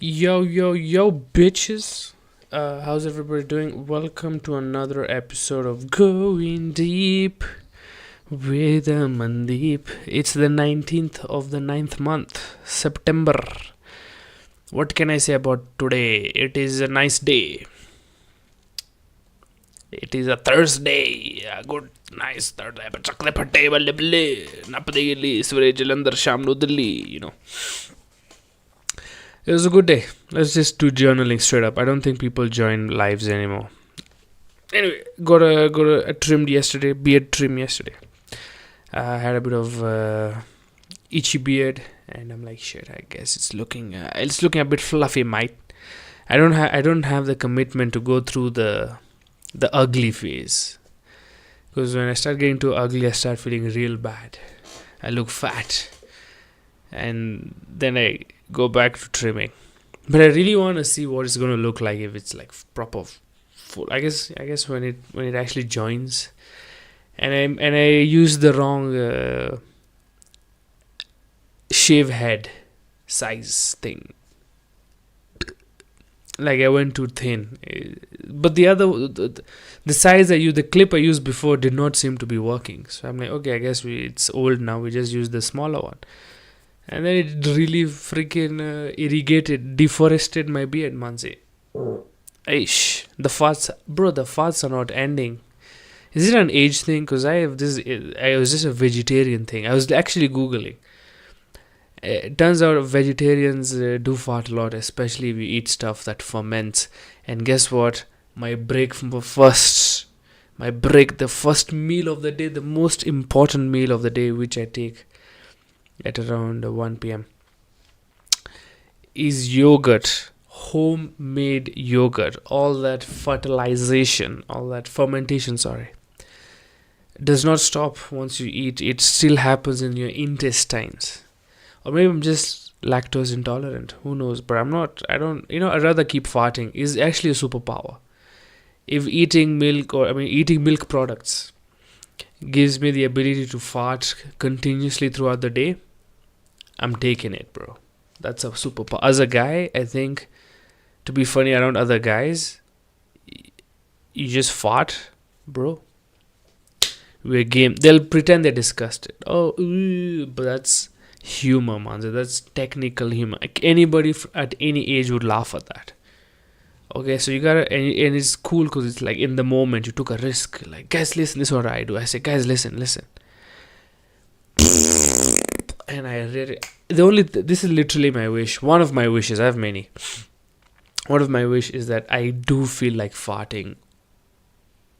Yo, bitches. How's everybody doing? Welcome to another episode of Going Deep with Amandeep. It's the 19th of the ninth month, September. What can I say about today? It is a nice day. It is a Thursday. A good, nice Thursday. It was a good day. Let's just do journaling straight up. I don't think people join lives anymore. Anyway, got a trimmed yesterday, beard trim yesterday. I had a bit of itchy beard, and I'm like, shit. I guess it's looking a bit fluffy, mate. I don't have the commitment to go through the ugly phase, because when I start getting too ugly, I start feeling real bad. I look fat, and then I go back to trimming. But I really want to see what it's going to look like if it's like proper full. I guess when it actually joins, and I used the wrong shave head size thing. Like I went too thin, but the size the clip I used before did not seem to be working. So I'm like, okay, I guess it's old now. We just use the smaller one. And then it really freaking irrigated, deforested my beard, manze. Aish. The farts are not ending. Is it an age thing? Because I was just a vegetarian thing. I was actually Googling. It turns out vegetarians do fart a lot, especially if you eat stuff that ferments. And guess what? The first meal of the day, the most important meal of the day, which I take at around 1 p.m. is yogurt, homemade yogurt. All that fermentation, does not stop once you eat. It still happens in your intestines. Or maybe I'm just lactose intolerant. Who knows? But I'd rather keep farting. Is actually a superpower. If eating milk products gives me the ability to fart continuously throughout the day, I'm taking it, bro. That's a superpower. As a guy, I think to be funny around other guys, you just fart, bro. We're game. They'll pretend they're disgusted. But that's humor, man. That's technical humor. Like anybody at any age would laugh at that. Okay, so you gotta, and it's cool because it's like in the moment you took a risk. Like, guys, listen, this is what I do. I say, guys, listen. And I really, this is literally my wish. One of my wishes. I have many. One of my wish is that I do feel like farting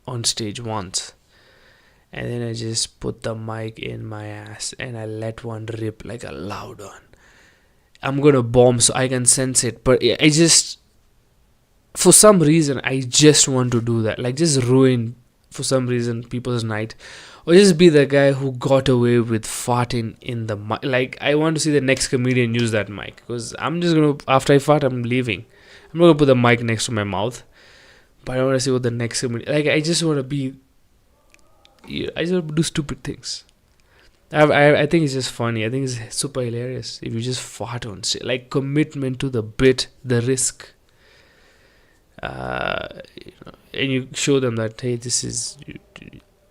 on stage once, and then I just put the mic in my ass and I let one rip like a loud one. I'm gonna bomb so I can sense it, but I just, for some reason, I just want to do that. Like, just ruin, for some reason, people's night. Or just be the guy who got away with farting in the mic. Like, I want to see the next comedian use that mic. Because I'm just going to, after I fart, I'm leaving. I'm not going to put the mic next to my mouth. But I want to see what the next comedian, like, I just want to be, I just want to do stupid things. I think it's just funny. I think it's super hilarious if you just fart on stage. Like, commitment to the bit, the risk. And you show them that, hey,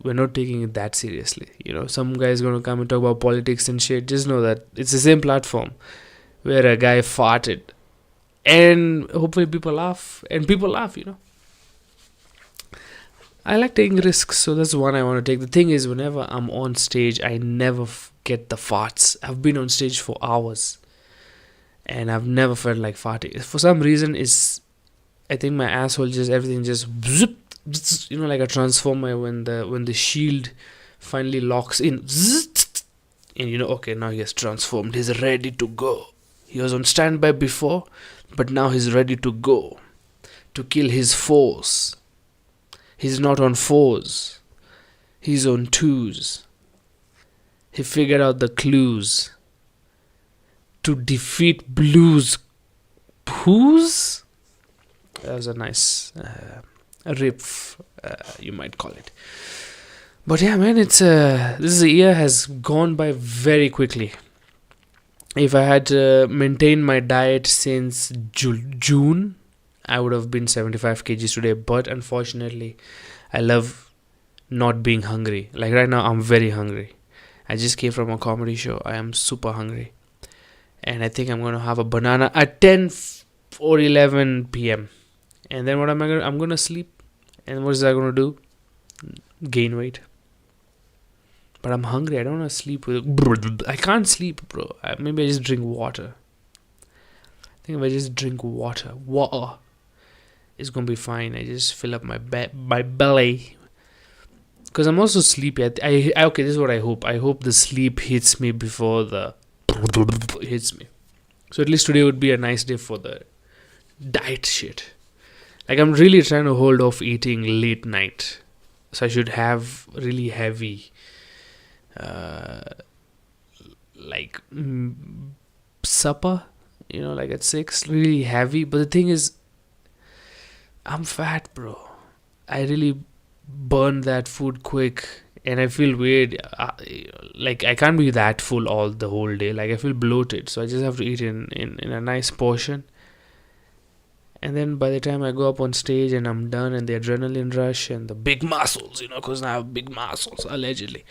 we're not taking it that seriously. Some guy's gonna come and talk about politics and shit. Just know that it's the same platform where a guy farted, and hopefully people laugh. I like taking risks, so that's one I want to take. The thing is, whenever I'm on stage, I never get the farts. I've been on stage for hours, and I've never felt like farting. For some reason, I think my asshole everything just zip, like a transformer when the shield finally locks in, and okay, now he has transformed. He's ready to go. He was on standby before, but now he's ready to go to kill his foes. He's not on fours. He's on twos. He figured out the clues to defeat blues. Who's? That was a nice riff, you might call it. But yeah, man, this year has gone by very quickly. If I had maintained my diet since June, I would have been 75 kgs today. But unfortunately, I love not being hungry. Like right now, I'm very hungry. I just came from a comedy show. I am super hungry. And I think I'm going to have a banana at 10 or 11 p.m. And then what am I going to... I'm going to sleep. And what is that going to do? Gain weight. But I'm hungry. I don't want to sleep with... I can't sleep, bro. Maybe I just drink water. I think if I just drink water, it's going to be fine. I just fill up my belly. Because I'm also sleepy. Okay, this is what I hope. I hope the sleep hits me before the hits me. So at least today would be a nice day for the diet shit. Like I'm really trying to hold off eating late night. So I should have really heavy like supper, like at 6, really heavy. But the thing is, I'm fat, bro. I really burn that food quick, and I feel weird. Like I can't be that full all the whole day. Like I feel bloated, so I just have to eat in a nice portion. And then by the time I go up on stage and I'm done, and the adrenaline rush and the big muscles, because I have big muscles allegedly.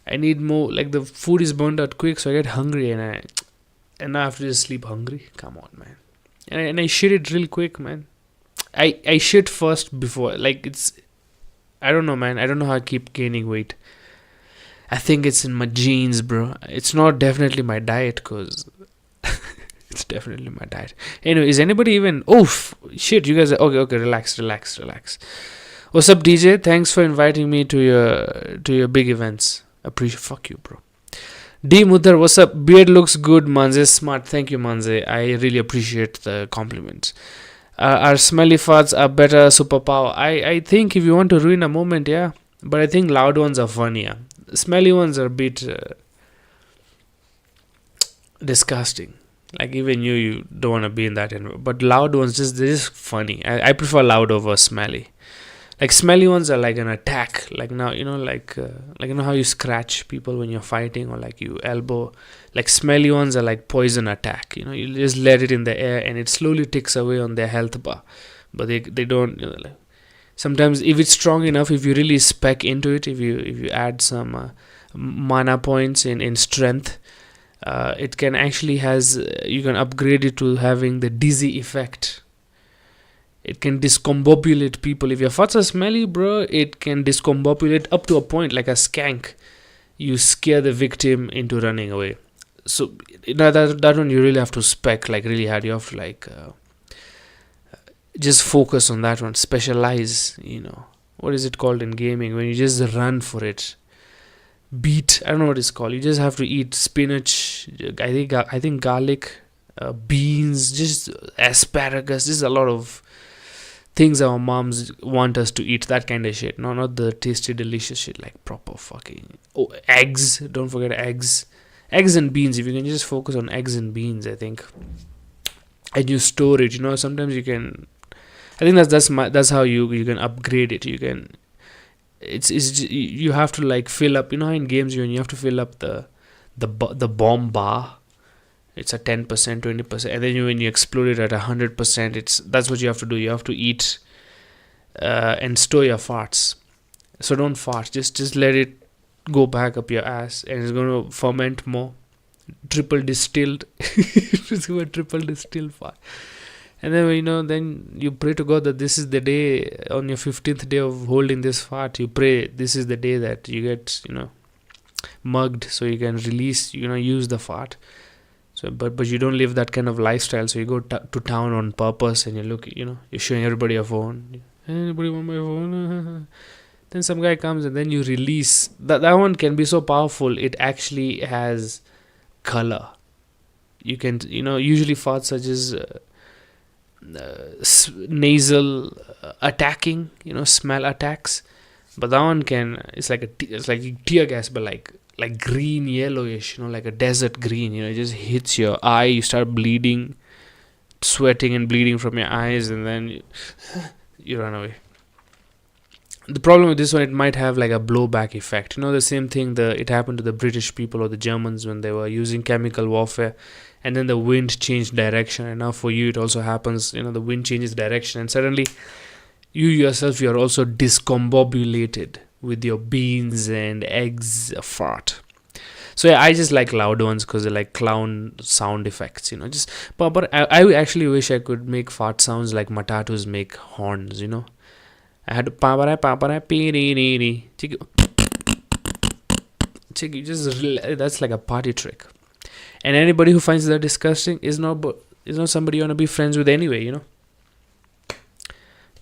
I need more. Like the food is burned out quick, so I get hungry, and now I have to just sleep hungry. Come on, man. And I shit it real quick, man. I shit first before, like it's, I don't know, man. I don't know how I keep gaining weight. I think it's in my genes, bro. It's not definitely my diet, because it's definitely my diet. Anyway, is anybody even... Oh, shit, you guys are... Okay, relax. What's up, DJ? Thanks for inviting me to your big events. Appreciate... Fuck you, bro. D. Mudhar, what's up? Beard looks good, Manze. Smart. Thank you, Manze. I really appreciate the compliments. Our smelly farts are better superpower. I think if you want to ruin a moment, yeah. But I think loud ones are funnier. Smelly ones are a bit disgusting. Like even you don't want to be in that environment. But loud ones, they're just funny. I prefer loud over smelly. Like smelly ones are like an attack. Like now, like how you scratch people when you're fighting, or like you elbow. Like smelly ones are like poison attack. You just let it in the air and it slowly ticks away on their health bar. But they don't. Like, sometimes if it's strong enough, if you really spec into it, if you add some mana points in strength, it can actually you can upgrade it to having the dizzy effect. It can discombobulate people. If your farts are smelly, bro, it can discombobulate up to a point, like a skank. You scare the victim into running away. So that one you really have to spec like really hard. You have to like just focus on that one. Specialize. What is it called in gaming when you just run for it? Beat. I don't know what it's called. You just have to eat spinach. I think garlic, beans, just asparagus. There's a lot of things our moms want us to eat, that kind of shit. No, not the tasty, delicious shit, like proper fucking... Oh, eggs. Don't forget eggs. Eggs and beans. If you can just focus on eggs and beans, I think. And you store it, sometimes you can... I think that's how you can upgrade it. You can... you have to like fill up, in games you have to fill up the bomb bar. It's a 10%, 20%, and then when you explode it at 100%, that's what you have to do. You have to eat and store your farts. So don't fart. Just let it go back up your ass, and it's going to ferment more. Triple distilled. It's going to triple distilled fart. And then then you pray to God that this is the day, on your 15th day of holding this fart. You pray this is the day that you get mugged, so you can release, use the fart. So, but you don't live that kind of lifestyle. So you go to town on purpose, and you look, you're showing everybody your phone. Anybody want my phone? Then some guy comes, and then you release. That one can be so powerful. It actually has color. You can, usually farts are just nasal attacking, smell attacks. But that one it's like tear gas, but like green, yellowish, like a desert green. It just hits your eye. You start bleeding, sweating and bleeding from your eyes, and then you run away. The problem with this one, it might have like a blowback effect. The same thing it happened to the British people or the Germans when they were using chemical warfare, and then the wind changed direction. And now for you, it also happens. The wind changes direction, and suddenly you yourself, you are also discombobulated with your beans and eggs fart. So yeah, I just like loud ones because they're like clown sound effects. Just but I actually wish I could make fart sounds like matatus make horns. I had papara papara pee. That's like a party trick. And anybody who finds that disgusting is not somebody you want to be friends with anyway.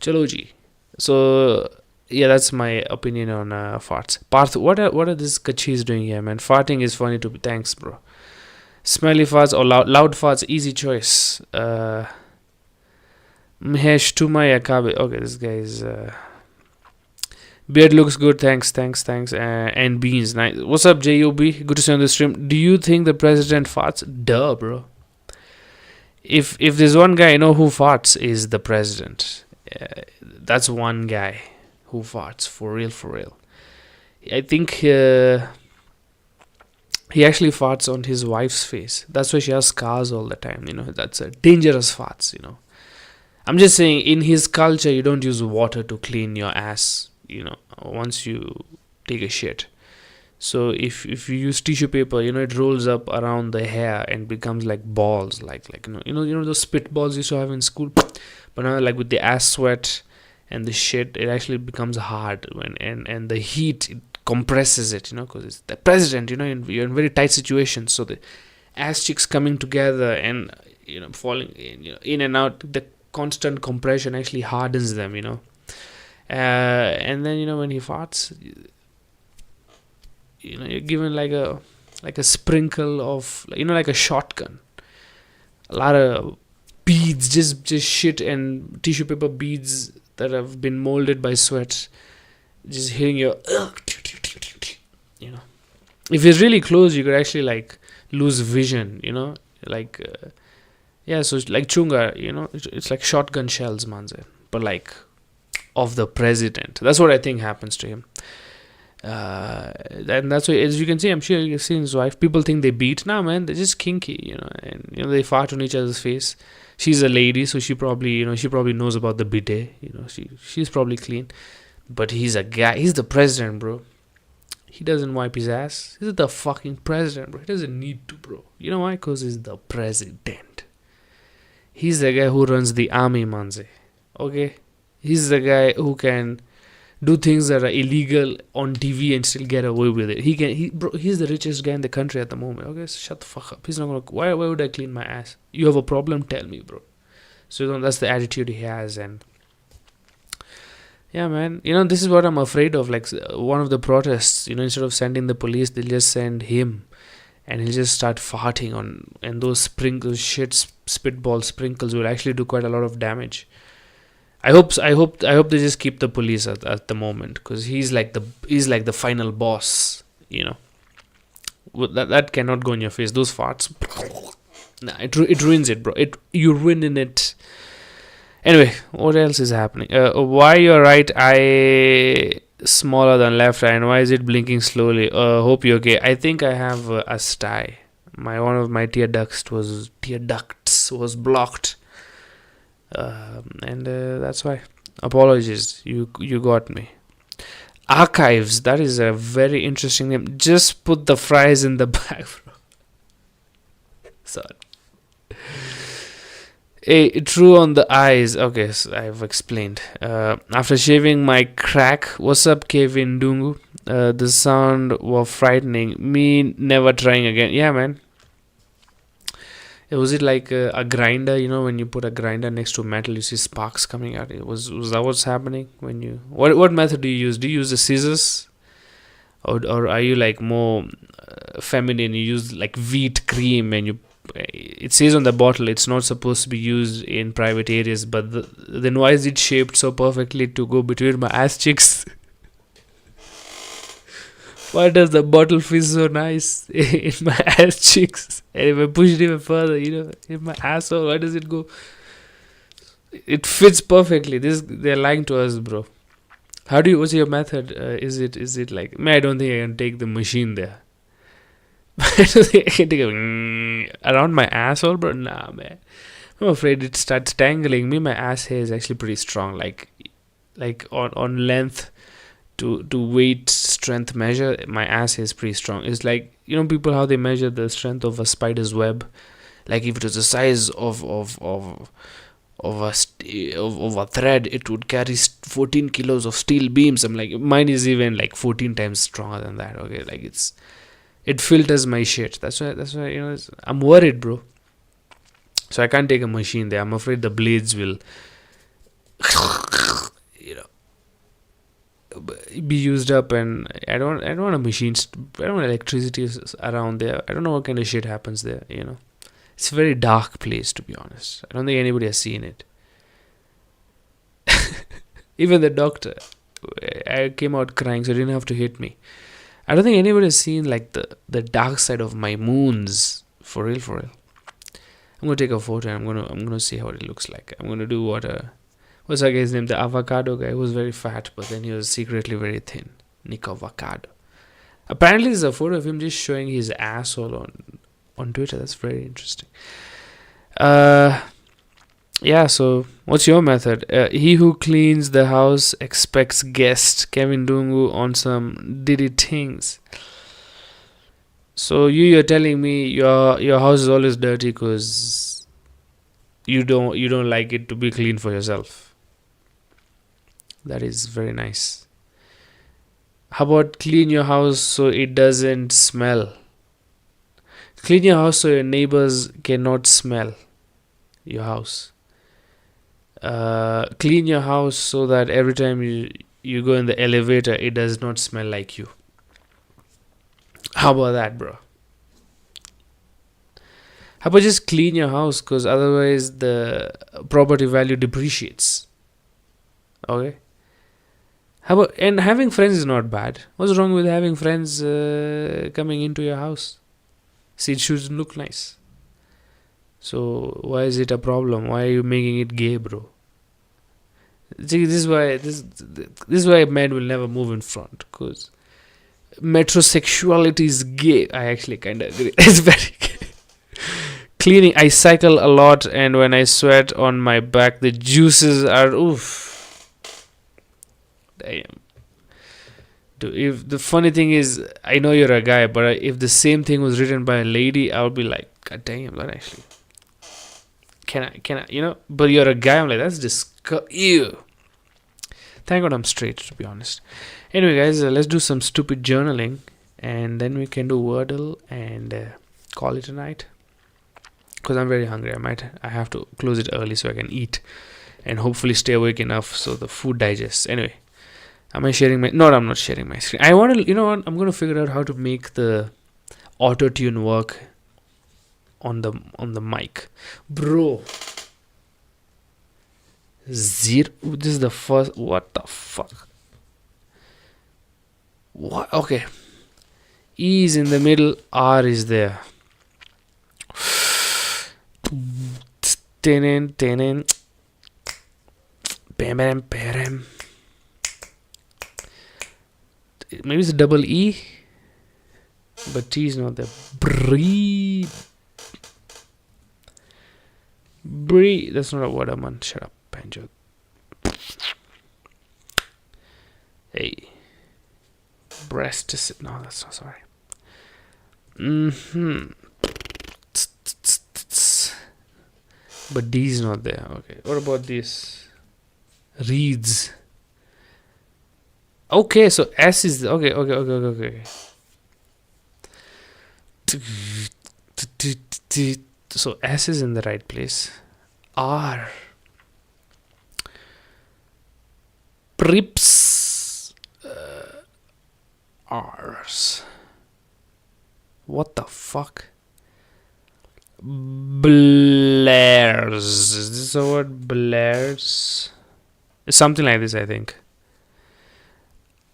Chalo ji. So yeah, that's my opinion on farts. Parth, what are these kachis doing here, man? Farting is funny to be. Thanks, bro. Smelly farts or loud farts, easy choice. Mhesh Tumay Akabe. Okay, this guy is. Beard looks good. Thanks. And beans. Nice. What's up, JOB? Good to see you on the stream. Do you think the president farts? Duh, bro. If there's one guy I know who farts, is the president. That's one guy who farts for real. I think he actually farts on his wife's face. That's why she has scars all the time. That's a dangerous farts. I'm just saying, in his culture, you don't use water to clean your ass. Once you take a shit. So if you use tissue paper, it rolls up around the hair and becomes like balls, like those spit balls you used to have in school. But now, like with the ass sweat and the shit, it actually becomes hard and the heat, it compresses it, because it's the president. You're in very tight situations, so the ass cheeks coming together and falling in and out. The constant compression actually hardens them. And then when he farts, you're given like a sprinkle of like a shotgun, a lot of beads, just shit and tissue paper beads that have been molded by sweat, just hitting your if it's really close, you could actually like lose vision, like so it's like chunga, it's like shotgun shells, manze, but like of the president. That's what I think happens to him. And that's why, as you can see, I'm sure you've seen his wife. People think they beat. Nah, man, they're just kinky, and they fart on each other's face. She's a lady, so she probably knows about the bidet. She's probably clean. But he's a guy. He's the president, bro. He doesn't wipe his ass. He's the fucking president, bro. He doesn't need to, bro. You know why? Because he's the president. He's the guy who runs the army, manze. Okay? He's the guy who can do things that are illegal on TV and still get away with it. He's the richest guy in the country at the moment. Okay, so shut the fuck up. He's not gonna. Why would I clean my ass? You have a problem? Tell me, bro. So that's the attitude he has, and yeah, man. This is what I'm afraid of. Like one of the protests, instead of sending the police, they'll just send him, and he'll just start farting on, and those spitball sprinkles will actually do quite a lot of damage. I hope they just keep the police at the moment, because he's like the final boss. That cannot go in your face. Those farts, nah, it ruins it, bro. You ruining it. Anyway, what else is happening? Why your right eye smaller than left eye, and why is it blinking slowly? Hope you're okay. I think I have a sty. One of my tear ducts was blocked. And that's why. Apologies, you got me. Archives, that is a very interesting name. Just put the fries in the bag, bro. Sorry. Hey, true on the eyes. Okay, so I've explained. After shaving my crack, what's up, Kevin Dungu? The sound was frightening. Me never trying again. Yeah, man. Was it like a grinder? When you put a grinder next to metal, you see sparks coming out. Was that what's happening when you? What method do you use? Do you use the scissors, or are you like more feminine? You use like wheat cream, and it says on the bottle it's not supposed to be used in private areas. But then why is it shaped so perfectly to go between my ass cheeks? Why does the bottle feel so nice in my ass cheeks? And if I push it even further, in my asshole, why does it go? It fits perfectly. They're lying to us, bro. How do you? What's your method? Is it like? Man, I don't think I can take the machine there. I don't think I can take around my asshole, bro. Nah, man. I'm afraid it starts tangling me. My ass hair is actually pretty strong. Like on length to weight strength measure, my ass hair is pretty strong. It's like, people how they measure the strength of a spider's web. Like if it was the size of a thread, it would carry 14 kilos of steel beams. I'm like, mine is even like 14 times stronger than that. Okay, like it filters my shit. That's why I'm worried, bro. So I can't take a machine there. I'm afraid the blades will be used up, and I don't want a machine. I don't want electricity around there. I don't know what kind of shit happens there. It's a very dark place, to be honest. I don't think anybody has seen it. Even the doctor, I came out crying, so he didn't have to hit me. I don't think anybody has seen like the dark side of my moons. For real, for real. I'm gonna take a photo and I'm gonna see how it looks like. I'm gonna do what's that guy's name? The avocado guy, who was very fat, but then he was secretly very thin. Nick Avocado. Apparently, there's a photo of him just showing his asshole on Twitter. That's very interesting. Yeah. So, what's your method? He who cleans the house expects guests. Kevin Dungu on some Diddy things. So you're telling me your house is always dirty because you don't like it to be clean for yourself. That is very nice. How about clean your house so it doesn't smell? Clean your house so your neighbors cannot smell your house. Clean your house so that every time you go in the elevator, it does not smell like you. How about that, bro? How about just clean your house, because otherwise the property value depreciates. Okay. And having friends is not bad. What's wrong with having friends coming into your house? See, it should look nice. So why is it a problem? Why are you making it gay, bro? See, this is why men will never move in front, because metrosexuality is gay. I actually kind of agree. It's very gay. Cleaning. I cycle a lot, and when I sweat on my back, the juices are oof. Damn. Dude, if the funny thing is, I know you're a guy, but if the same thing was written by a lady, I would be like, God damn, that actually. Can I, But you're a guy, I'm like, that's disgusting. Ew. Thank God I'm straight, to be honest. Anyway, guys, let's do some stupid journaling, and then we can do Wordle and call it a night. Because I'm very hungry. I have to close it early so I can eat and hopefully stay awake enough so the food digests. Anyway, am I sharing my... No, I'm not sharing my screen. I want to... You know what? I'm going to figure out how to make the auto-tune work on the mic. Bro. Zero. This is the first... What the fuck? What? Okay. E is in the middle. R is there. Bam, bam, bam. Maybe it's a double E, but T is not there. Breathe. That's not a word, man. Shut up, Banjo. Hey. Breast. No, that's not. Sorry. But D is not there. Okay. What about this? Reads. Okay, so S is okay. So S is in the right place. R. Prips. R's. What the fuck? Blares. Is this the word? Blares? It's something like this, I think.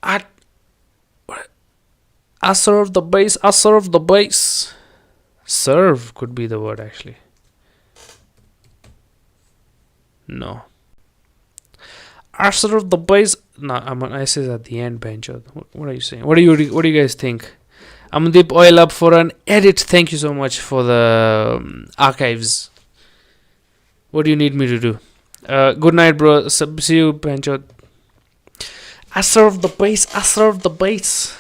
I serve the base. I serve the base. Serve could be the word, actually. No. I serve the bass. No, I says at the end, Benjo. What are you saying? What do you guys think? Amandeep, oil up for an edit. Thank you so much for the archives. What do you need me to do? Good night, bro. See you, Benjo. I serve the bass. I serve the bass.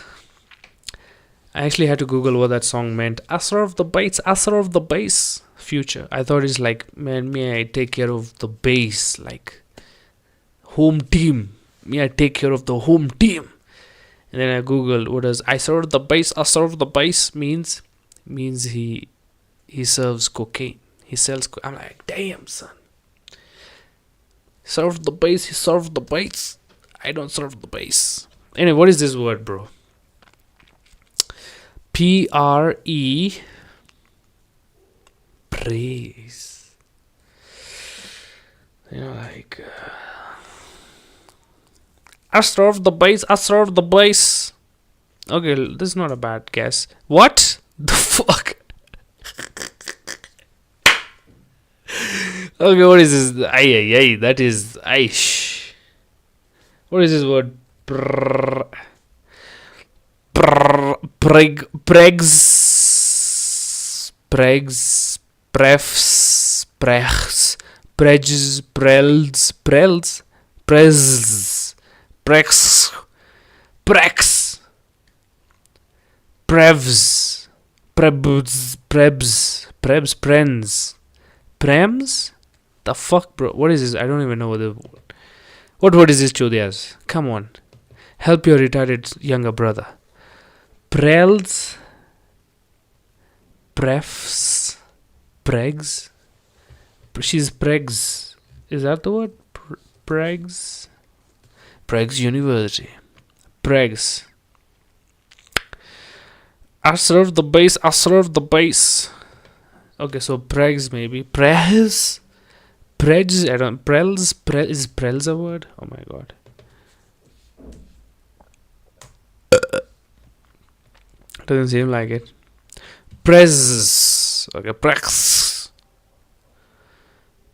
I actually had to Google what that song meant. I serve the bass. I serve the bass. Future. I thought it's like, man, may I take care of the bass, like home team. May I take care of the home team. And then I googled what does I serve the bass. I serve the bass means. Means he serves cocaine. He sells. I'm like, damn, son. Serve the bass. He served the bass. I don't serve the bass. Anyway, what is this word, bro? P-R-E. Praise. You know, like. I serve the bass. I serve the bass. Okay, this is not a bad guess. What the fuck? Okay, what is this? Ay, that is aish. What is this word? Pregs, prefs, pregs, pregs, prels, prels, prex, prex, prevs, prebs, prems. The fuck, bro? What is this? I don't even know what word is this, Chodias? Come on, help your retarded younger brother. Prels, prefs, pregs. She's pregs. Is that the word? Pregs. Pregs University. Pregs. I serve the bass. I serve the bass. Okay, so pregs maybe. Pregs. Pregs. I don't. Prels. Is prels a word? Oh my god. Doesn't seem like it. Prez. Okay, prex.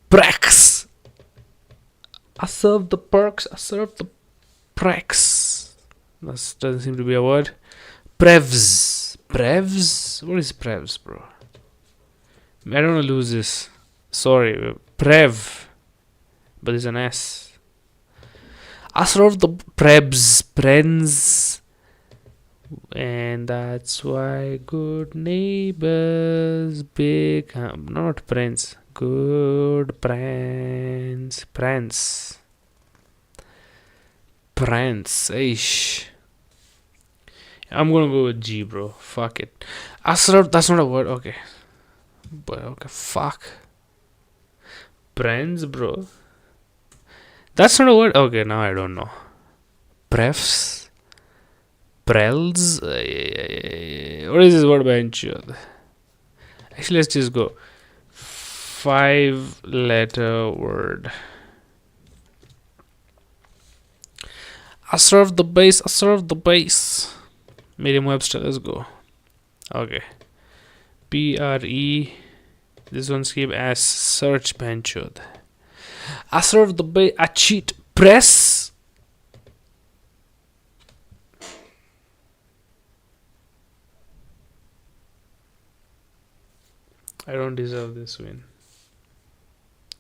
Prex. I serve the perks. I serve the prex. That doesn't seem to be a word. Prevs. Prevs? What is prevs, bro? I don't want to lose this. Sorry. Prev. But there's an S. I serve the prebs. Prens. And that's why good neighbors become not friends, good friends. Prince. Ish. I'm gonna go with G, bro. Fuck it. Asraf, that's not a word. Okay. But okay, fuck. Friends, bro. That's not a word. Okay, now I don't know. Prefs. Prels. What is this word by Actually, let's just go 5-letter word. I serve the bass. I serve the bass. Merriam-Webster. Let's go. Okay. Pre. This one's keep as search benchod. I serve the bass. I cheat. Press. I don't deserve this win.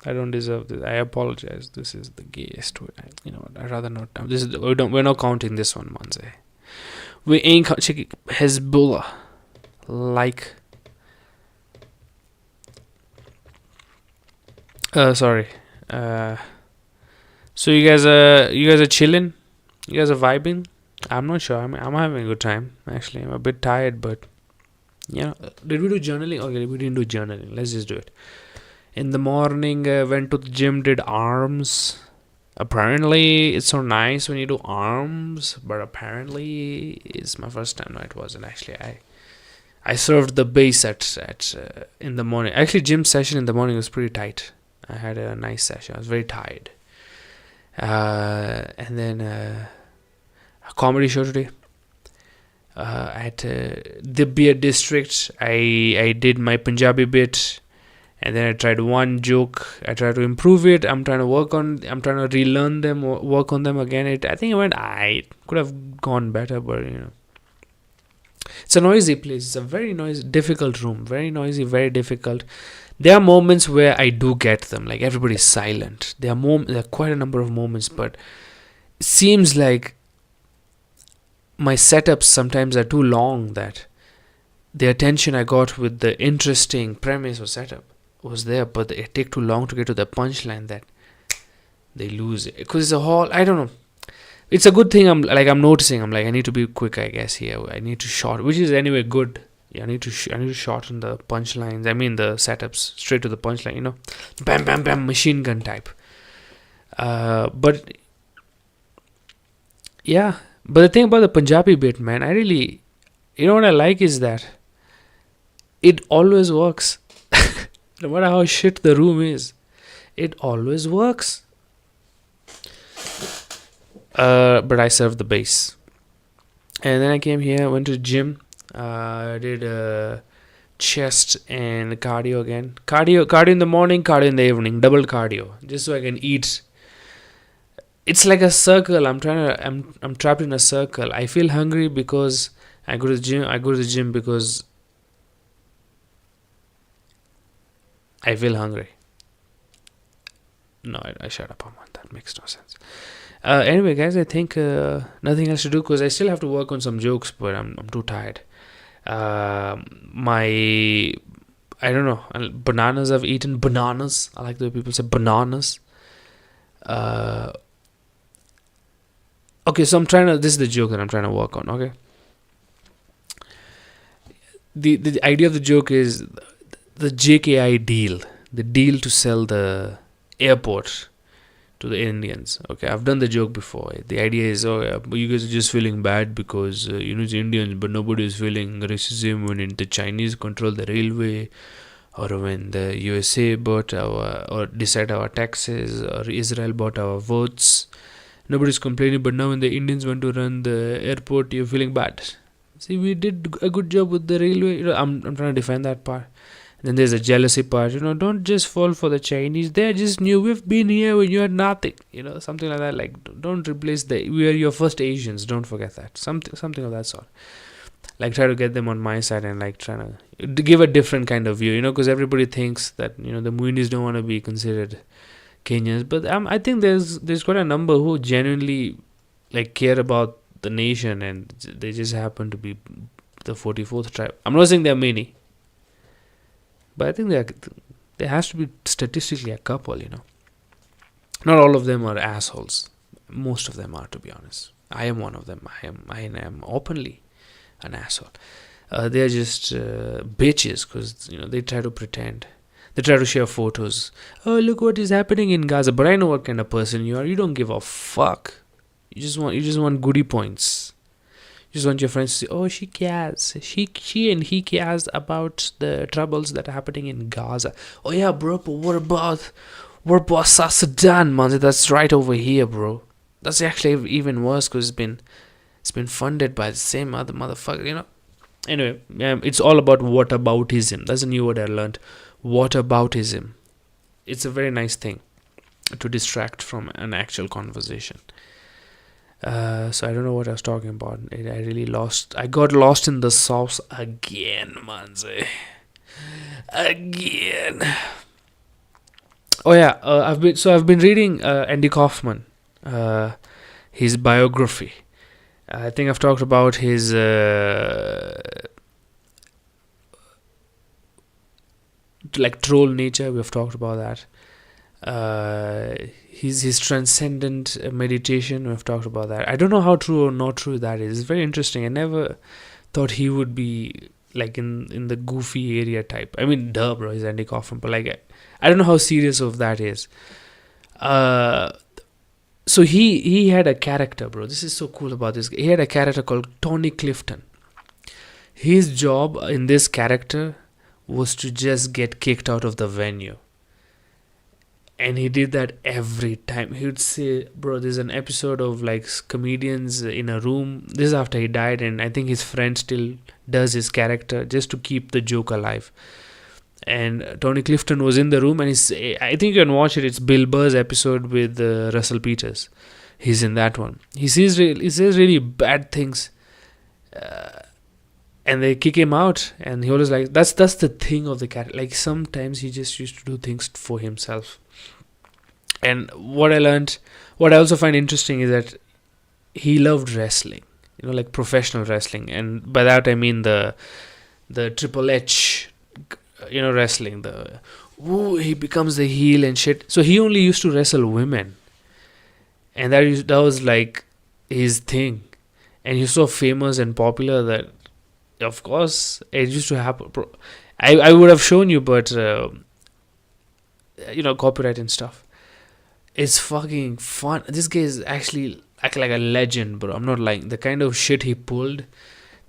I don't deserve this. I apologize. This is the gayest way. You know what? I'd rather not. This is we're not counting this one, Manze. We ain't checking Hezbollah. Like. Sorry. So you guys are chilling. You guys are vibing. I'm not sure. I'm having a good time. Actually, I'm a bit tired, but. Yeah, did we do journaling? Okay, we didn't do journaling. Let's just do it. In the morning, went to the gym, did arms. Apparently, it's so nice when you do arms, but apparently, it's my first time. No, it wasn't actually. I served the bass at in the morning. Actually, gym session in the morning was pretty tight. I had a nice session. I was very tired. And then a comedy show today. At the beer district, I did my Punjabi bit, And then I tried one joke. I tried to improve it. I'm trying to relearn them, work on them again. I think it went. I could have gone better, but it's a noisy place. It's a very noisy, difficult room. Very noisy, very difficult. There are moments where I do get them. Like everybody's silent. There are quite a number of moments, but it seems like my setups sometimes are too long that the attention I got with the interesting premise or setup was there, but it take too long to get to the punchline that they lose it. Because it's a whole, I don't know. It's a good thing. I'm noticing. I'm like, I need to be quick, I guess. Here, I need to short, which is anyway good. Yeah, I need to shorten the punchlines. I mean the setups straight to the punchline. Bam, bam, bam, machine gun type. But yeah, but the thing about the Punjabi bit, man, I really, what I like is that it always works. No matter how shit the room is, it always works. But I served the bass. And then I came here, went to the gym, did chest and cardio again. Cardio in the morning, cardio in the evening, double cardio, just so I can eat. It's like a circle. I'm trapped in a circle. I feel hungry because I go to the gym. I go to the gym because I feel hungry. No, I shut up, Aman. That makes no sense. Anyway, guys, I think nothing else to do because I still have to work on some jokes, but I'm too tired. I don't know. Bananas I've eaten. Bananas. I like the way people say bananas. Okay, so this is the joke that I'm trying to work on, okay? The idea of the joke is the JKI deal. The deal to sell the airport to the Indians. Okay, I've done the joke before. The idea is, you guys are just feeling bad because, it's Indians, but nobody is feeling racism when the Chinese control the railway, or when the USA bought or decide our taxes, or Israel bought our votes. Nobody's complaining, but now when the Indians want to run the airport, you're feeling bad. See, we did a good job with the railway. I'm trying to defend that part. Then there's a jealousy part. Don't just fall for the Chinese. They're just new. We've been here when you had nothing. Something like that. Like, don't replace we are your first Asians. Don't forget that. Something of that sort. Like, try to get them on my side and like trying to give a different kind of view. Because everybody thinks that the Muindis don't want to be considered Kenyans, but I think there's quite a number who genuinely like care about the nation, and they just happen to be the 44th tribe. I'm not saying there are many, but I think there has to be statistically a couple. Not all of them are assholes. Most of them are, to be honest. I am one of them. I am openly an asshole. They are just bitches because they try to pretend. They try to share photos. Oh, look what is happening in Gaza. But I know what kind of person you are. You don't give a fuck. You just want goodie points. You just want your friends to say, oh, she cares. She and he cares about the troubles that are happening in Gaza. Oh yeah, bro. But what about South Sudan, man? That's right over here, bro. That's actually even worse because it's been funded by the same other motherfucker. Anyway, it's all about whataboutism. That's a new word I learned. Whataboutism. It's a very nice thing to distract from an actual conversation. So I don't know what I was talking about. I got lost in the sauce again, manze. Again. Oh yeah, I've been reading Andy Kaufman, his biography. I think I've talked about his troll nature. We've talked about that. His transcendent meditation. We've talked about that. I don't know how true or not true that is. It's very interesting. I never thought he would be like in the goofy area type. I mean, duh, bro, he's Andy Kaufman, but like I don't know how serious of that is. So he had a character, bro. This is so cool about this. He had a character called Tony Clifton. His job in this character was to just get kicked out of the venue. And he did that every time. He would say, bro, there's an episode of like comedians in a room. This is after he died, and I think his friend still does his character just to keep the joke alive. and Tony Clifton was in the room, and I think you can watch it. It's Bill Burr's episode with Russell Peters. He's in that one. He says really bad things, and they kick him out. And he always like that's the thing of the cat. Like sometimes he just used to do things for himself. And what I also find interesting is that he loved wrestling. Like professional wrestling, and by that I mean the Triple H, wrestling. He becomes the heel and shit. So he only used to wrestle women, and that was like his thing. And he's so famous and popular that, of course, it used to happen. I would have shown you, but copyright and stuff. It's fucking fun. This guy is actually acting like a legend, bro. I'm not lying. The kind of shit he pulled.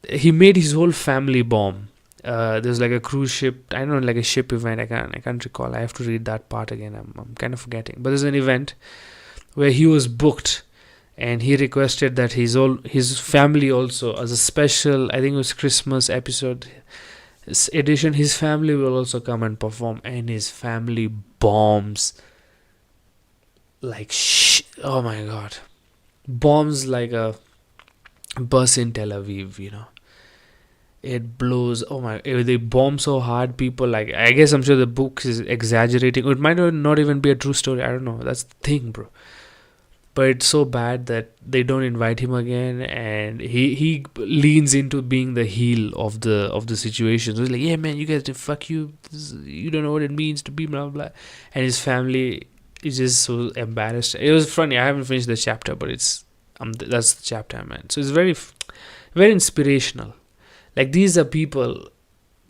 He made his whole family bomb. There's like a cruise ship. I don't know, like a ship event. I can't recall. I have to read that part again. I'm kind of forgetting. But there's an event where he was booked, and he requested that his family also, as a special, I think it was Christmas episode edition, his family will also come and perform, and his family bombs like oh my god, bombs like a bus in Tel Aviv. It blows. Oh my, they bomb so hard, people, like, I guess I'm sure the book is exaggerating, it might not even be a true story, I don't know, that's the thing, bro. But it's so bad that they don't invite him again, and he leans into being the heel of the situation. So he's like, yeah man, you guys, fuck you, you don't know what it means to be blah blah. And his family is just so embarrassed. It was funny. I haven't finished the chapter, but it's that's the chapter I'm at. So it's very very inspirational. Like, these are people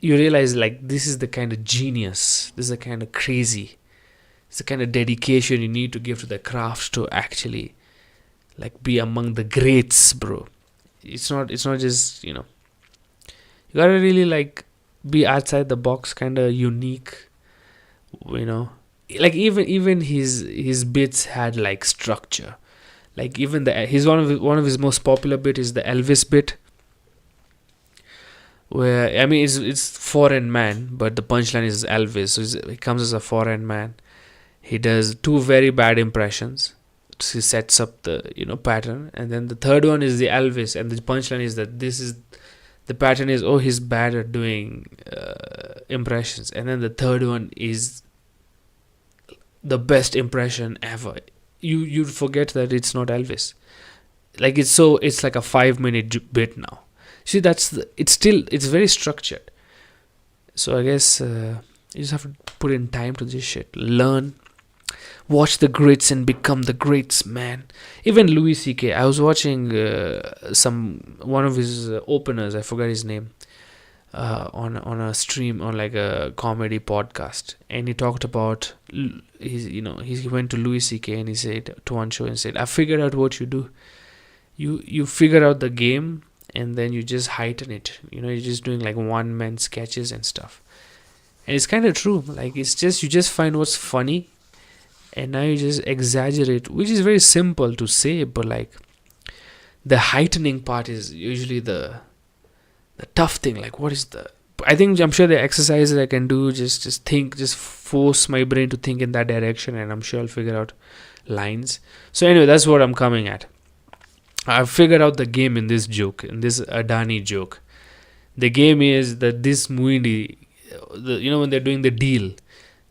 you realize, like, this is the kind of genius, this is the kind of crazy, it's the kind of dedication you need to give to the craft to actually, like, be among the greats, bro. It's not just, you gotta really, like, be outside the box, kind of unique, like, even his bits had, like, structure. Like, even he's one of his most popular bit is the Elvis bit, where, I mean, it's foreign man, but the punchline is Elvis, so he comes as a foreign man. He does two very bad impressions. He sets up the pattern, and then the third one is the Elvis, and the punchline is that the pattern is, oh, he's bad at doing impressions, and then the third one is the best impression ever. You forget that it's not Elvis. Like, it's like a 5-minute bit now. See, it's very structured. So I guess you just have to put in time to this shit. Learn, watch the greats and become the greats, man. Even Louis C.K. I was watching one of his openers. I forgot his name. On a stream, on like a comedy podcast, and he talked about he went to Louis C.K. and he said to one show and said, I figured out what you do. You figure out the game, and then you just heighten it. You're just doing like one-man sketches and stuff. And it's kind of true. Like, it's just, you just find what's funny, and now you just exaggerate, which is very simple to say, but like, the heightening part is usually the tough thing. Like, I'm sure the exercises I can do, just think, just force my brain to think in that direction, and I'm sure I'll figure out lines. So anyway, that's what I'm coming at. I've figured out the game in this joke, in this Adani joke. The game is that this Muindi, when they're doing the deal,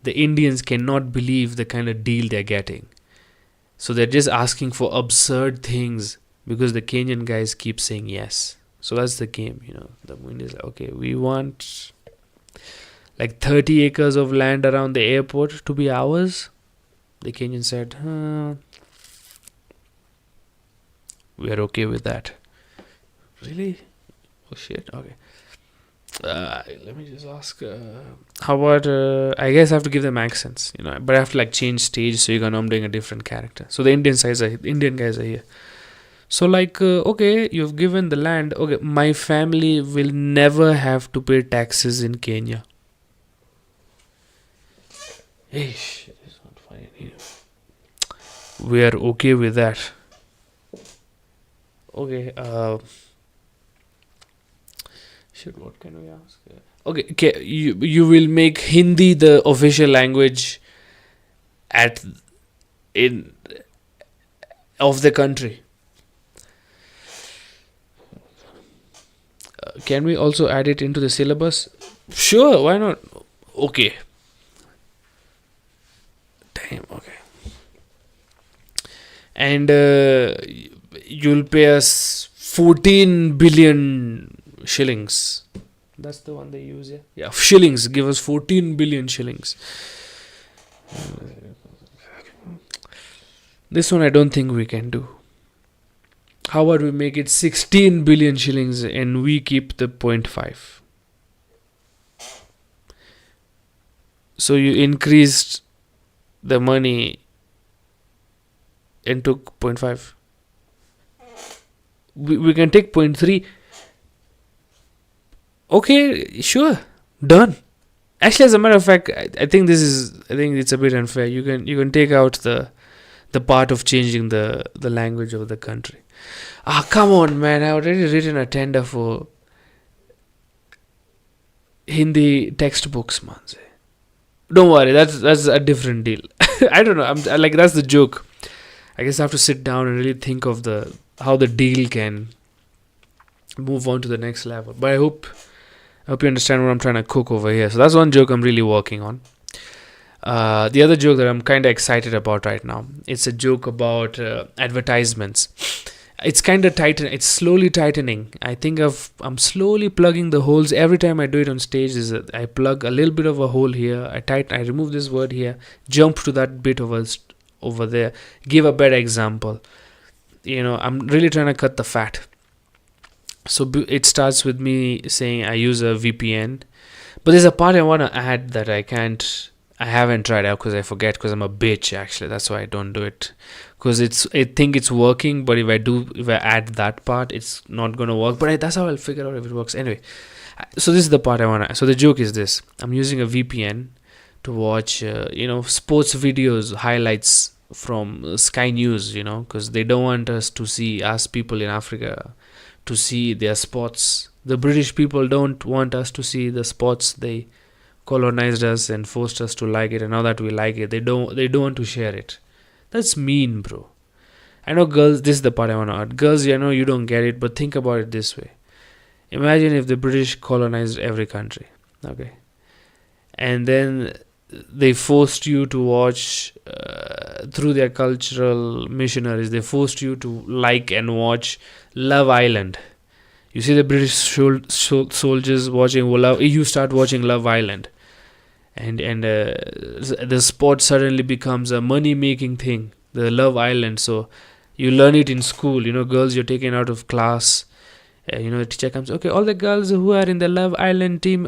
the Indians cannot believe the kind of deal they're getting. So they're just asking for absurd things because the Kenyan guys keep saying yes. So that's the game, The Muindi is like, okay, we want like 30 acres of land around the airport to be ours. The Kenyan said, we are okay with that. Really? Oh shit. Okay. Let me just ask. How about? I guess I have to give them accents, but I have to like change stage, so I'm doing a different character. So the Indian guys are here. So like, okay, you've given the land. Okay, my family will never have to pay taxes in Kenya. Hey, shit, it's not funny either. We are okay with that. Okay, shit, what can we ask? Okay, you will make Hindi the official language at in of the country. Can we also add it into the syllabus? Sure, why not? Okay. Damn, okay. And you'll pay us 14 billion shillings. That's the one they use, yeah? Yeah, shillings. Give us 14 billion shillings. This one I don't think we can do. How about we make it 16 billion shillings and we keep the 0.5? So you increased the money and took 0.5. We can take 0.3. Okay, sure, done. Actually, as a matter of fact, I think it's a bit unfair. You can take out the part of changing the language of the country. Ah, come on, man! I already written a tender for Hindi textbooks, man. Don't worry, that's a different deal. I don't know. Like that's the joke. I guess I have to sit down and really think of how the deal can move on to the next level. But I hope you understand what I'm trying to cook over here. So that's one joke I'm really working on. The other joke that I'm kind of excited about right now, it's a joke about advertisements. It's kind of tighten. It's slowly tightening. I think I'm slowly plugging the holes. Every time I do it on stage, I plug a little bit of a hole here. I remove this word here, jump to that bit over there, give a better example. I'm really trying to cut the fat. So it starts with me saying I use a VPN, but there's a part I want to add that I haven't tried out because I forget, because I'm a bitch. Actually, that's why I don't do it, because I think it's working, but if I add that part, it's not gonna work. But that's how I'll figure out if it works. Anyway, so this is the part I wanna. So the joke is this: I'm using a VPN to watch sports videos, highlights from Sky News, because they don't want us to see, us people in Africa, to see their sports. The British people don't want us to see the sports. They colonized us and forced us to like it, and now that we like it, they don't want to share it. That's mean, bro. I know, girls, this is the part I want to add. Girls, I know you don't get it, but think about it this way. Imagine if the British colonized every country, okay? And then they forced you to watch, through their cultural missionaries, they forced you to like and watch Love Island. You see the British soldiers watching Love, you start watching Love Island. And the sport suddenly becomes a money-making thing, the Love Island. So you learn it in school. Girls, you're taken out of class. The teacher comes, okay, all the girls who are in the Love Island team,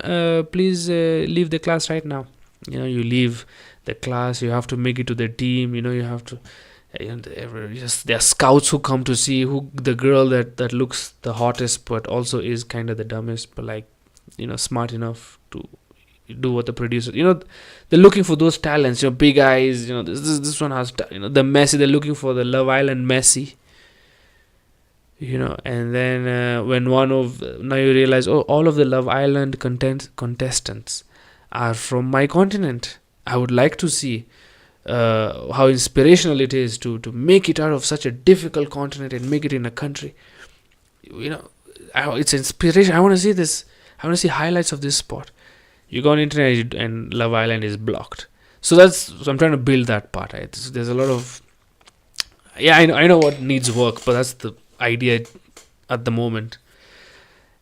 please leave the class right now. You leave the class, you have to make it to the team. You have to, there are scouts who come to see who the girl that looks the hottest, but also is kind of the dumbest, but smart enough to do what the producer, they're looking for those talents, big eyes, this one has, the Messi, they're looking for the Love Island Messi, and then when now you realize, oh, all of the Love Island contestants are from my continent. I would like to see how inspirational it is to make it out of such a difficult continent and make it in a country. It's inspiration. I want to see this. I want to see highlights of this sport. You go on internet and Love Island is blocked. So I'm trying to build that part. Right? There's a lot of, I know what needs work, but that's the idea at the moment.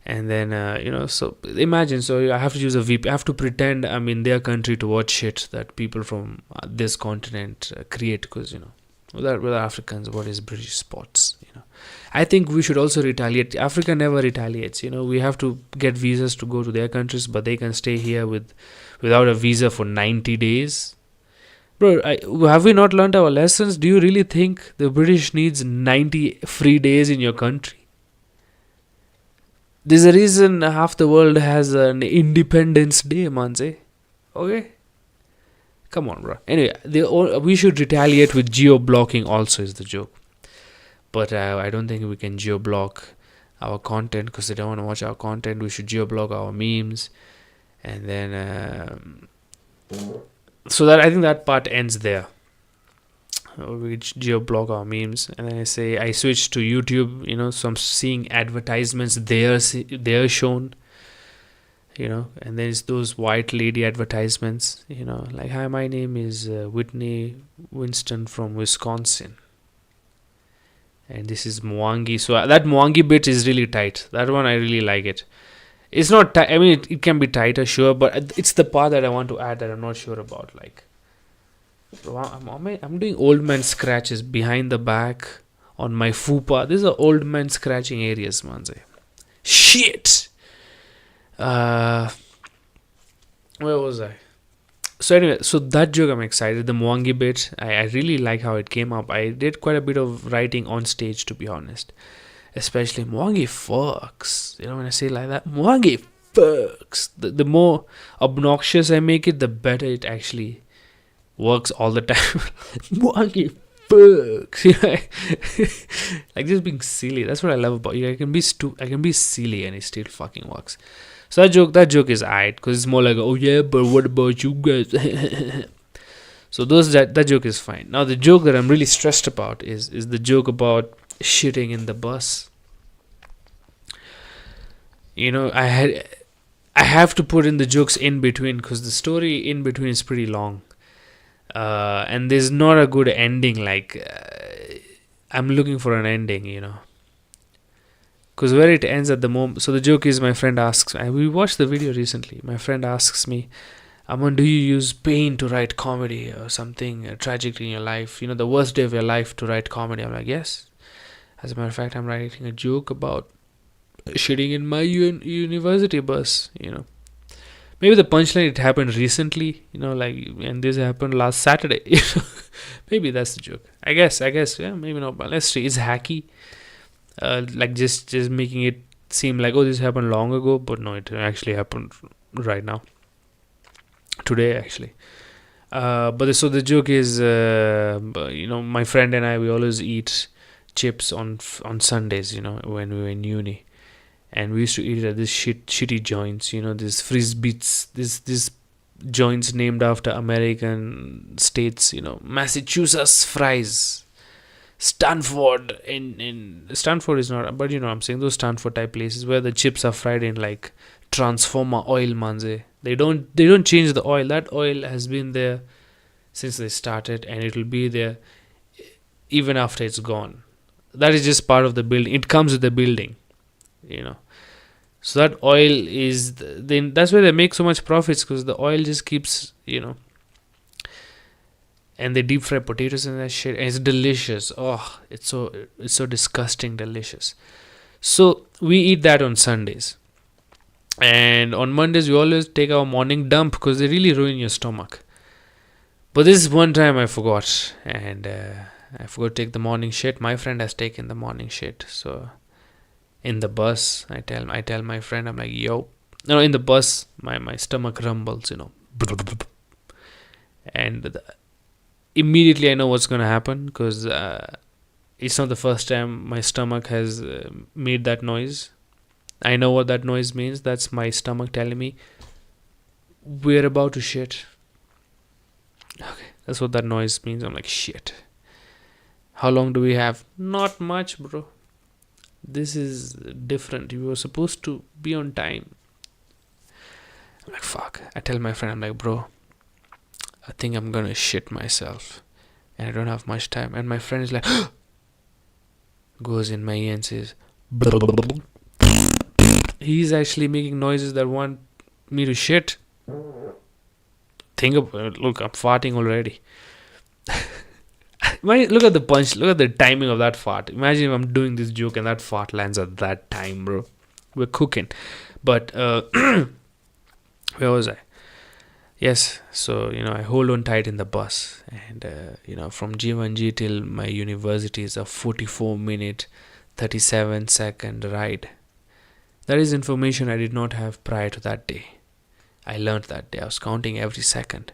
And then so imagine, so I have to use a VP. I have to pretend I'm in their country to watch shit that people from this continent create, because without Africans, what is British sports? I think we should also retaliate. Africa never retaliates. We have to get visas to go to their countries, but they can stay here without a visa for 90 days. Bro, have we not learned our lessons? Do you really think the British needs 90 free days in your country? There's a reason half the world has an Independence Day, manze. Okay? Come on, bro. Anyway, we should retaliate with geo-blocking also, is the joke. But I don't think we can geo-block our content, because they don't want to watch our content. We should geo-block our memes. And then so that I think that part ends there. Which geo-blog our memes, and then I switch to YouTube, so I'm seeing advertisements there shown, and there's those white lady advertisements, like, hi, my name is Whitney Winston from Wisconsin, and this is Mwangi. So that Mwangi bit is really tight. That one I really like it. It's not I mean, it can be tighter, sure, but it's the part that I want to add that I'm not sure about. Like, I'm doing old man scratches behind the back on my fupa. These are old man scratching areas, manze. Shit. Where was I? So anyway, so that joke I'm excited. The Mwangi bit, I really like how it came up. I did quite a bit of writing on stage, to be honest. Especially Mwangi fucks. When I say it like that, Mwangi fucks. The more obnoxious I make it, the better it actually works all the time. Mwangi fucks. Like, just being silly. That's what I love about you. I can be silly and it still fucking works. So that joke is aight, because it's more like, oh yeah, but what about you guys? So that joke is fine. Now the joke that I'm really stressed about is the joke about shitting in the bus. I have to put in the jokes in between, because the story in between is pretty long, and there's not a good ending. Like, I'm looking for an ending, because where it ends at the moment. So the joke is, my friend asks, we watched the video recently, my friend asks me, Aman, do you use pain to write comedy, or something tragic in your life, the worst day of your life, to write comedy? I'm like, yes. As a matter of fact, I'm writing a joke about shitting in my university bus. Maybe the punchline, it happened recently, and this happened last Saturday. Maybe that's the joke. I guess, yeah, maybe not, but let's see. It's hacky. Like, just making it seem like, oh, this happened long ago, but no, it actually happened right now. Today, actually. But so the joke is, my friend and I, we always eat chips on Sundays, when we were in uni, and we used to eat it at this shitty joints, these Frisbeets, this joints named after American states, Massachusetts fries, Stanford in Stanford is not, but I'm saying those Stanford type places where the chips are fried in like transformer oil, manze. They don't change the oil. That oil has been there since they started, and it will be there even after it's gone. That is just part of the building. It comes with the building, So that oil is then that's where they make so much profits, because the oil just keeps, and they deep fry potatoes and that shit, and it's delicious. Oh, it's so disgusting delicious. So we eat that on Sundays, and on Mondays we always take our morning dump, because they really ruin your stomach. But this one time I forgot, and I forgot to take the morning shit. My friend has taken the morning shit. So in the bus, I tell my friend, I'm like, yo. No, in the bus, my stomach rumbles, And immediately I know what's going to happen, because it's not the first time my stomach has made that noise. I know what that noise means. That's my stomach telling me, we're about to shit. Okay, that's what that noise means. I'm like, shit. How long do we have? Not much, bro. This is different. You were supposed to be on time. I'm like, fuck. I tell my friend, I'm like, bro, I think I'm gonna shit myself, and I don't have much time. And my friend is like, goes in my ear and says, he's actually making noises that want me to shit. Think about, look, I'm farting already. Look at the punch. Look at the timing of that fart. Imagine if I'm doing this joke and that fart lands at that time, bro. We're cooking. But where was I? Yes, so I hold on tight in the bus, and from G1G till my university is a 44-minute, 37-second ride. That is information I did not have prior to that day. I learned that day. I was counting every second.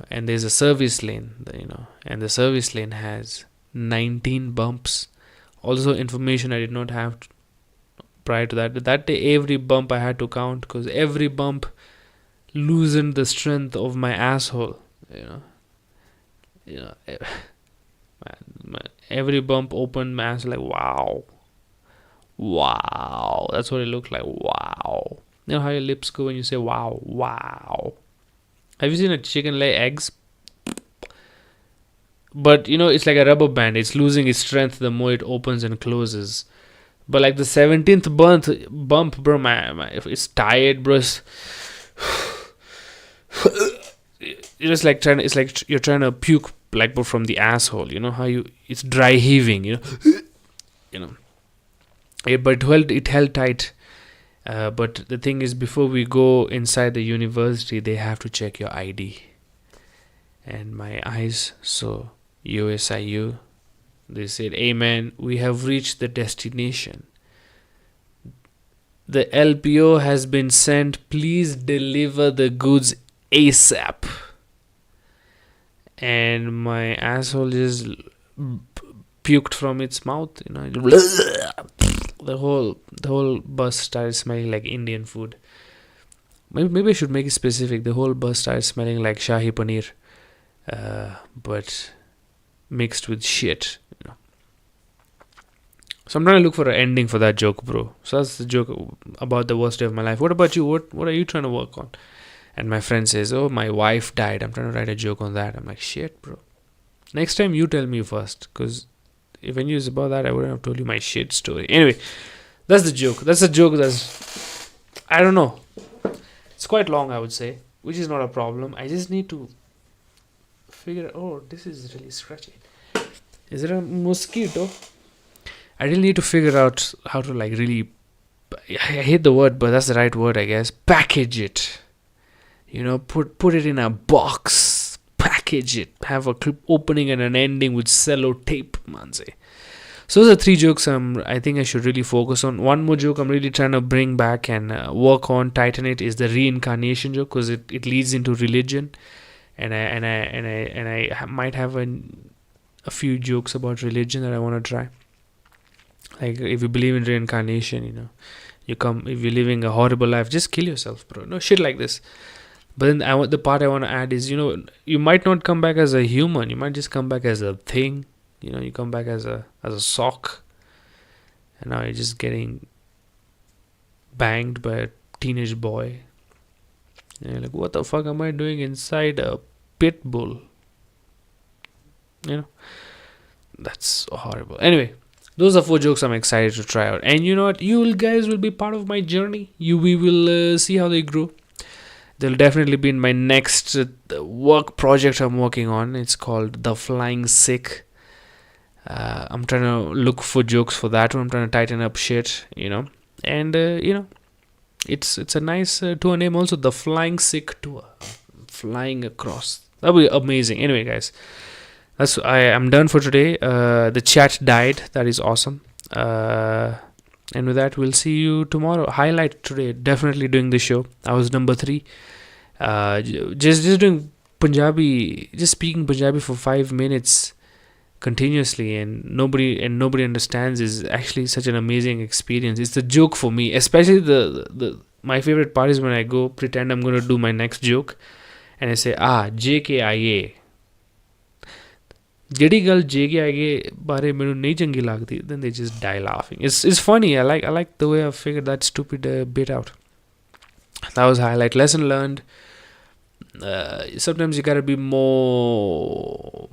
And there's a service lane, and the service lane has 19 bumps. Also information I did not have prior to that. That day, every bump I had to count because every bump loosened the strength of my asshole. You know, every bump opened my ass like wow. That's what it looked like. Wow. You know how your lips go when you say wow. Have you seen a chicken lay eggs? But it's like a rubber band. It's losing its strength the more it opens and closes. But like the 17th bump, bro, if it's tired, bro. It's like you're trying to puke, like, but from the asshole. You know how it's dry heaving. You know. But it held tight. But the thing is, before we go inside the university, they have to check your ID. And my eyes, so USIU, they said, "Amen, we have reached the destination. The LPO has been sent. Please deliver the goods ASAP." And my asshole just puked from its mouth. The whole bus started smelling like Indian food. Maybe I should make it specific. The whole bus started smelling like Shahi Paneer, but mixed with shit. So I'm trying to look for an ending for that joke, bro. So that's the joke about the worst day of my life. What about you? What are you trying to work on? And my friend says, "Oh, my wife died. I'm trying to write a joke on that." I'm like, shit, bro. Next time you tell me first, because if I knew it's about that, I wouldn't have told you my shit story. Anyway, that's the joke. That's a joke that's, I don't know. It's quite long, I would say, which is not a problem. I just need to figure, oh, this is really scratchy. Is it a mosquito? I really need to figure out how to really, I hate the word, but that's the right word, I guess. Package it. Put it in a box. Package it. Have a clip opening and an ending with cello tape, manze. So those are 3 jokes I think I should really focus on. One more joke I'm really trying to bring back and work on, tighten it, is the reincarnation joke, because it leads into religion, and I might have a few jokes about religion that I want to try. Like, if you believe in reincarnation, if you're living a horrible life, just kill yourself, bro. No shit like this. But then the part I want to add is, you might not come back as a human. You might just come back as a thing. You come back as a sock. And now you're just getting banged by a teenage boy. And you're like, what the fuck am I doing inside a pit bull? That's horrible. Anyway, those are 4 jokes I'm excited to try out. And you know what? You guys will be part of my journey. We will see how they grow. They'll definitely be in my next work project I'm working on. It's called The Flying Sick. I'm trying to look for jokes for that one. I'm trying to tighten up shit, And, it's a nice tour name also. The Flying Sick Tour. Flying across. That'll be amazing. Anyway, guys. I'm done for today. The chat died. That is awesome. And with that, we'll see you tomorrow. Highlight today, definitely doing the show. I was number 3. Just doing Punjabi, just speaking Punjabi for 5 minutes continuously, and nobody understands, is actually such an amazing experience. It's a joke for me, especially the my favorite part is when I go pretend I'm going to do my next joke, and I say JKIA. ਜਿਹੜੀ ਗੱਲ JKIA ਬਾਰੇ ਮੈਨੂੰ ਨਹੀਂ ਚੰਗੀ ਲੱਗਦੀ, then they just die laughing. It's funny. I like the way I figured that stupid bit out. That was highlight. Lesson learned. Sometimes you gotta be more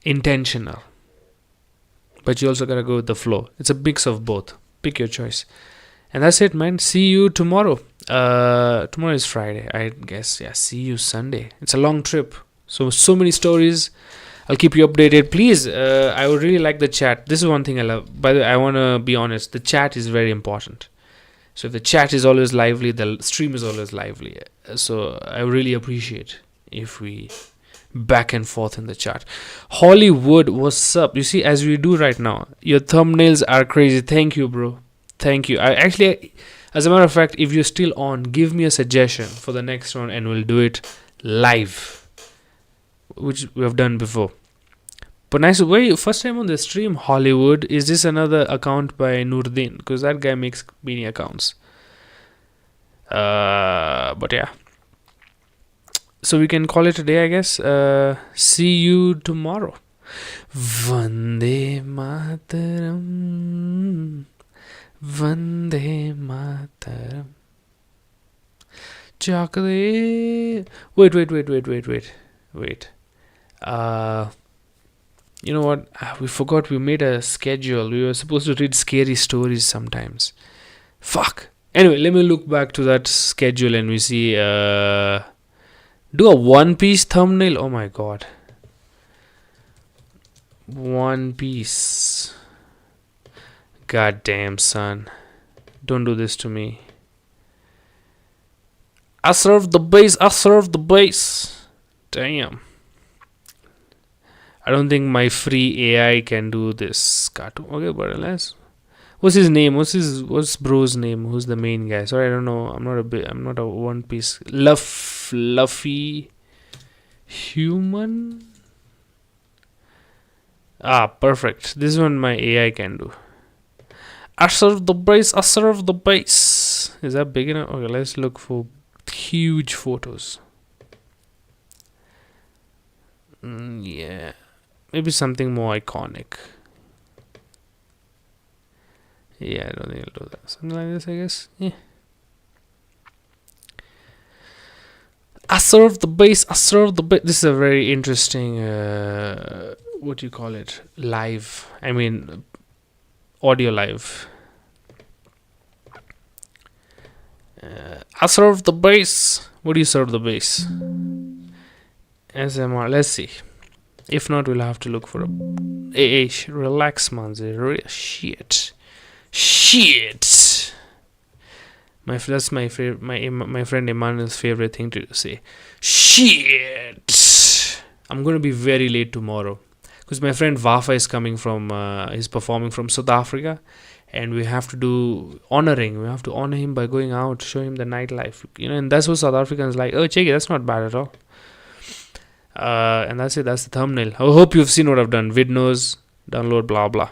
intentional, but you also gotta go with the flow. It's a mix of both. Pick your choice. And that's it, man. See you tomorrow. Tomorrow is Friday, I guess. Yeah, see you Sunday. It's a long trip. So many stories. I'll keep you updated. Please, I would really like the chat. This is one thing I love. By the way, I want to be honest. The chat is very important. So if the chat is always lively, the stream is always lively. So I really appreciate if we back and forth in the chat. Hollywood, what's up? You see, as we do right now, your thumbnails are crazy. Thank you, bro. Thank you. I actually, as a matter of fact, if you're still on, give me a suggestion for the next one and we'll do it live, which we have done before. But nice. Wait, first time on the stream, Hollywood. Is this another account by Nurdin? Because that guy makes many accounts. But yeah. So we can call it a day, I guess. See you tomorrow. Vande Mataram. Vande Mataram. Chocolate. Wait. You know what? We forgot we made a schedule. We were supposed to read scary stories sometimes. Fuck. Anyway, let me look back to that schedule and we see. Do a One Piece thumbnail. Oh my god. One Piece. God damn, son. Don't do this to me. I serve the base. Damn. I don't think my free AI can do this cartoon. Okay, but unless. What's his name? What's bro's name? Who's the main guy? Sorry, I don't know. I'm not a One Piece. Luffy human. Ah, perfect. This one my AI can do. I serve the base. Is that big enough? Okay, let's look for huge photos. Yeah, maybe something more iconic. Yeah, I don't think I'll do that. Something like this, I guess. Yeah. I serve the base. This is a very interesting. What do you call it? Live. I mean, audio live. I serve the base. What do you serve the base? SMR. Let's see. If not, we'll have to look for a. Hey, relax, man. Shit. That's my favorite. My friend Emmanuel's favorite thing to say. Shit. I'm gonna be very late tomorrow because my friend Wafa is coming from. He's performing from South Africa, and we have to do honoring. We have to honor him by going out, show him the nightlife. And that's what South Africans like. Oh, check it. That's not bad at all. And that's it. That's the thumbnail. I hope you've seen what I've done. Vidnos, download, blah blah.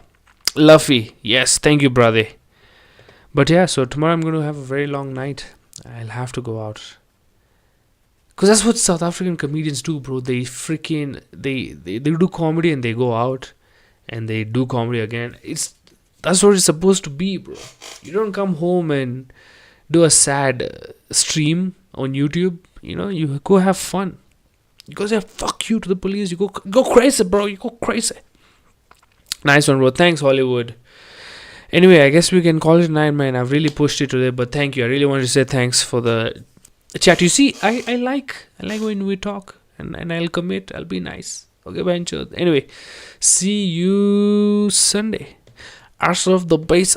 Luffy, yes, thank you, brother. But yeah, so tomorrow I'm going to have a very long night. I'll have to go out. Because that's what South African comedians do, bro. They freaking, they do comedy and they go out and they do comedy again. That's what it's supposed to be, bro. You don't come home and do a sad stream on YouTube. You go have fun. You go say, fuck you to the police. You go crazy, bro. You go crazy. Nice one, bro. Thanks, Hollywood. Anyway, I guess we can call it a night, man. I've really pushed it today, but thank you. I really wanted to say thanks for the chat. You see, I like when we talk, and I'll commit. I'll be nice. Okay, bencho. Anyway, see you Sunday. I serve the base.